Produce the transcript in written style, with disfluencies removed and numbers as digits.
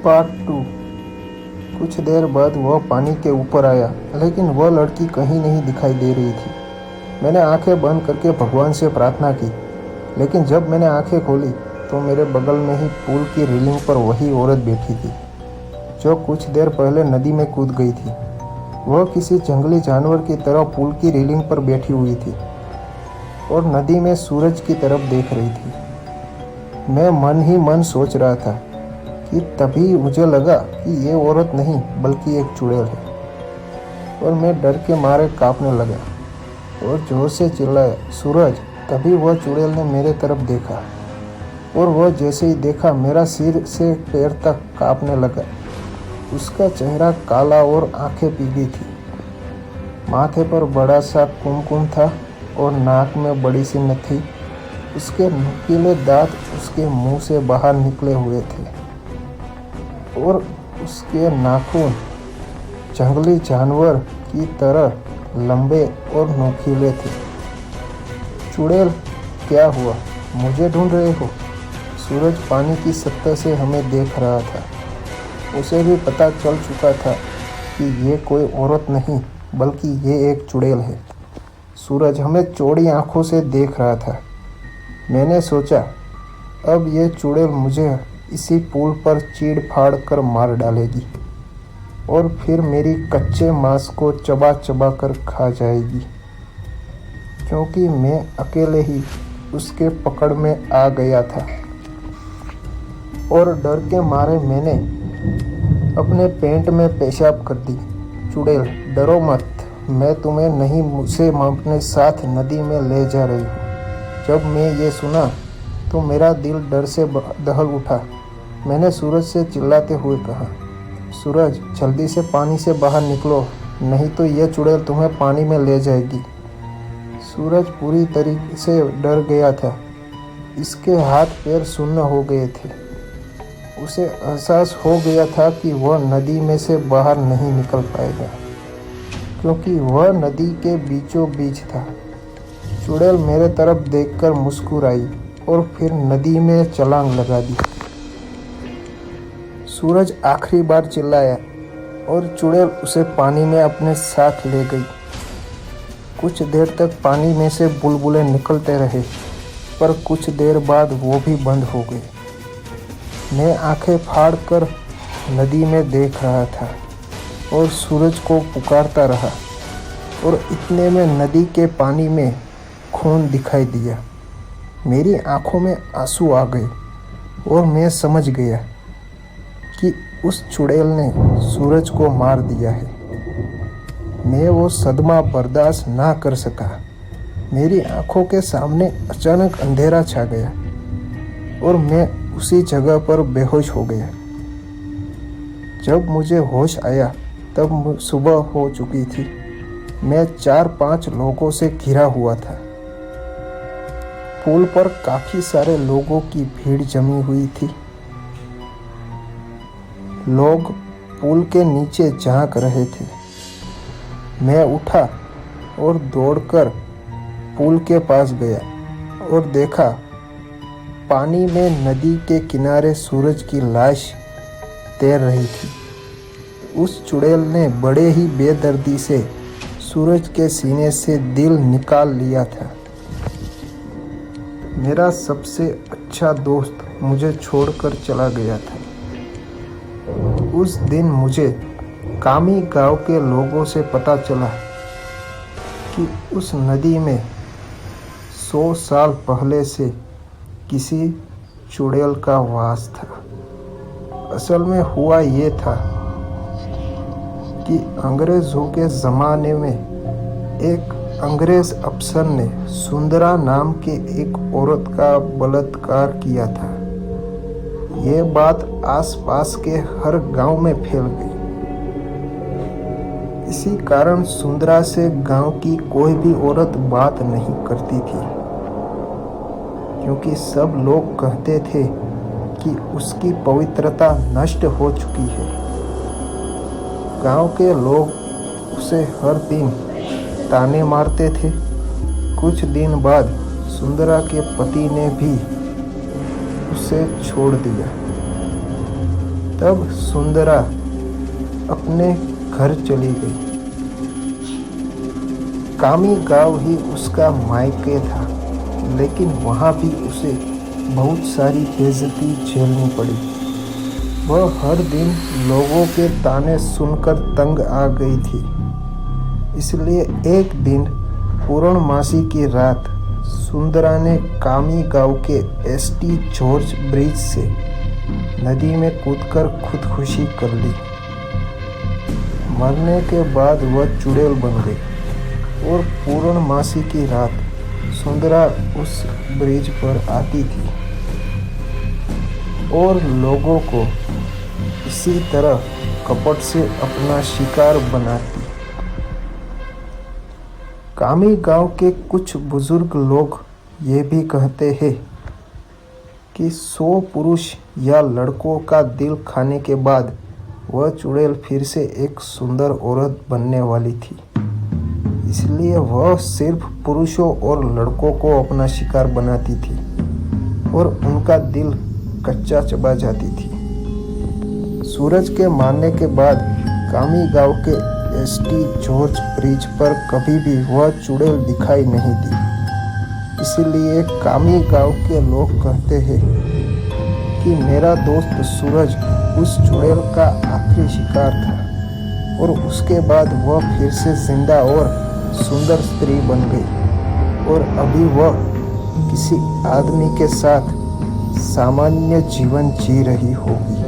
Part 2। कुछ देर बाद वह पानी के ऊपर आया, लेकिन वह लड़की कहीं नहीं दिखाई दे रही थी। मैंने आंखें बंद करके भगवान से प्रार्थना की, लेकिन जब मैंने आंखें खोली तो मेरे बगल में ही पुल की रेलिंग पर वही औरत बैठी थी जो कुछ देर पहले नदी में कूद गई थी। वह किसी जंगली जानवर की तरह पुल की रेलिंग पर बैठी हुई थी और नदी में सूरज की तरफ देख रही थी। मैं मन ही मन सोच रहा था कि तभी मुझे लगा कि ये औरत नहीं बल्कि एक चुड़ैल है, और मैं डर के मारे कांपने लगा और जोर से चिल्लाया, सूरज। तभी वह चुड़ैल ने मेरे तरफ देखा और वह जैसे ही देखा मेरा सिर से पैर तक कांपने लगा। उसका चेहरा काला और आंखें पीली थी। माथे पर बड़ा सा कुमकुम था और नाक में बड़ी सी नथी। उसके नुकीले दांत उसके मुंह से बाहर निकले हुए थे और उसके नाखून जंगली जानवर की तरह लंबे और नुकीले थे। चुड़ैल, क्या हुआ? मुझे ढूंढ रहे हो? सूरज पानी की सतह से हमें देख रहा था। उसे भी पता चल चुका था कि ये कोई औरत नहीं बल्कि ये एक चुड़ैल है। सूरज हमें चौड़ी आंखों से देख रहा था। मैंने सोचा, अब ये चुड़ैल मुझे इसी पुल पर चीड़ फाड़ कर मार डालेगी और फिर मेरी कच्चे मांस को चबा चबा कर खा जाएगी, क्योंकि मैं अकेले ही उसके पकड़ में आ गया था। और डर के मारे मैंने अपने पैंट में पेशाब कर दी। चुड़ैल, डरो मत, मैं तुम्हें नहीं मुझसे अपने साथ नदी में ले जा रही हूँ। जब मैं ये सुना तो मेरा दिल डर से दहल उठा। मैंने सूरज से चिल्लाते हुए कहा, सूरज, जल्दी से पानी से बाहर निकलो, नहीं तो यह चुड़ैल तुम्हें पानी में ले जाएगी। सूरज पूरी तरीके से डर गया था। इसके हाथ पैर सुन्न हो गए थे। उसे एहसास हो गया था कि वह नदी में से बाहर नहीं निकल पाएगा, क्योंकि वह नदी के बीचों बीच था। चुड़ैल मेरे तरफ देखकर मुस्कुराई और फिर नदी में छलांग लगा दी। सूरज आखिरी बार चिल्लाया और चुड़ैल उसे पानी में अपने साथ ले गई। कुछ देर तक पानी में से बुलबुले निकलते रहे, पर कुछ देर बाद वो भी बंद हो गए। मैं आंखें फाड़ कर नदी में देख रहा था और सूरज को पुकारता रहा, और इतने में नदी के पानी में खून दिखाई दिया। मेरी आंखों में आंसू आ गए और मैं समझ गया कि उस चुड़ैल ने सूरज को मार दिया है। मैं वो सदमा बर्दाश्त ना कर सका। मेरी आंखों के सामने अचानक अंधेरा छा गया और मैं उसी जगह पर बेहोश हो गया। जब मुझे होश आया तब सुबह हो चुकी थी। मैं 4-5 लोगों से घिरा हुआ था। पुल पर काफी सारे लोगों की भीड़ जमी हुई थी। लोग पुल के नीचे झांक रहे थे। मैं उठा और दौड़कर पुल के पास गया और देखा, पानी में नदी के किनारे सूरज की लाश तैर रही थी। उस चुड़ैल ने बड़े ही बेदर्दी से सूरज के सीने से दिल निकाल लिया था। मेरा सबसे अच्छा दोस्त मुझे छोड़कर चला गया था। उस दिन मुझे कामी गांव के लोगों से पता चला कि उस नदी में 100 साल पहले से किसी चुड़ैल का वास था। असल में हुआ ये था कि अंग्रेज़ों के ज़माने में एक अंग्रेज़ अफसर ने सुंदरा नाम के एक औरत का बलात्कार किया था। ये बात आसपास के हर गांव में फैल गई। इसी कारण सुंदरा से गांव की कोई भी औरत बात नहीं करती थी, क्योंकि सब लोग कहते थे कि उसकी पवित्रता नष्ट हो चुकी है। गांव के लोग उसे हर दिन ताने मारते थे। कुछ दिन बाद सुंदरा के पति ने भी उसे छोड़ दिया। तब सुंदरा अपने घर चली गई। कामी गांव ही उसका मायके था, लेकिन वहाँ भी उसे बहुत सारी बेइज्जती झेलनी पड़ी। वह हर दिन लोगों के ताने सुनकर तंग आ गई थी। इसलिए एक दिन पूर्णमासी की रात सुंदरा ने कामी गांव के एसटी जॉर्ज ब्रिज से नदी में कूदकर खुदकुशी कर ली। मरने के बाद वह चुड़ैल बन गई और पूर्णमासी की रात सुंदरा उस ब्रिज पर आती थी और लोगों को इसी तरह कपट से अपना शिकार बनाती। कामी गांव के कुछ बुजुर्ग लोग ये भी कहते हैं कि 100 पुरुष या लड़कों का दिल खाने के बाद वह चुड़ैल फिर से एक सुंदर औरत बनने वाली थी। इसलिए वह सिर्फ पुरुषों और लड़कों को अपना शिकार बनाती थी और उनका दिल कच्चा चबा जाती थी। सूरज के मारने के बाद कामी गांव के एसटी जॉर्ज ब्रिज पर कभी भी वह चुड़ैल दिखाई नहीं दी। इसलिए कामी गांव के लोग कहते हैं कि मेरा दोस्त सूरज उस चुड़ैल का आखिरी शिकार था और उसके बाद वह फिर से जिंदा और सुंदर स्त्री बन गई और अभी वह किसी आदमी के साथ सामान्य जीवन जी रही होगी।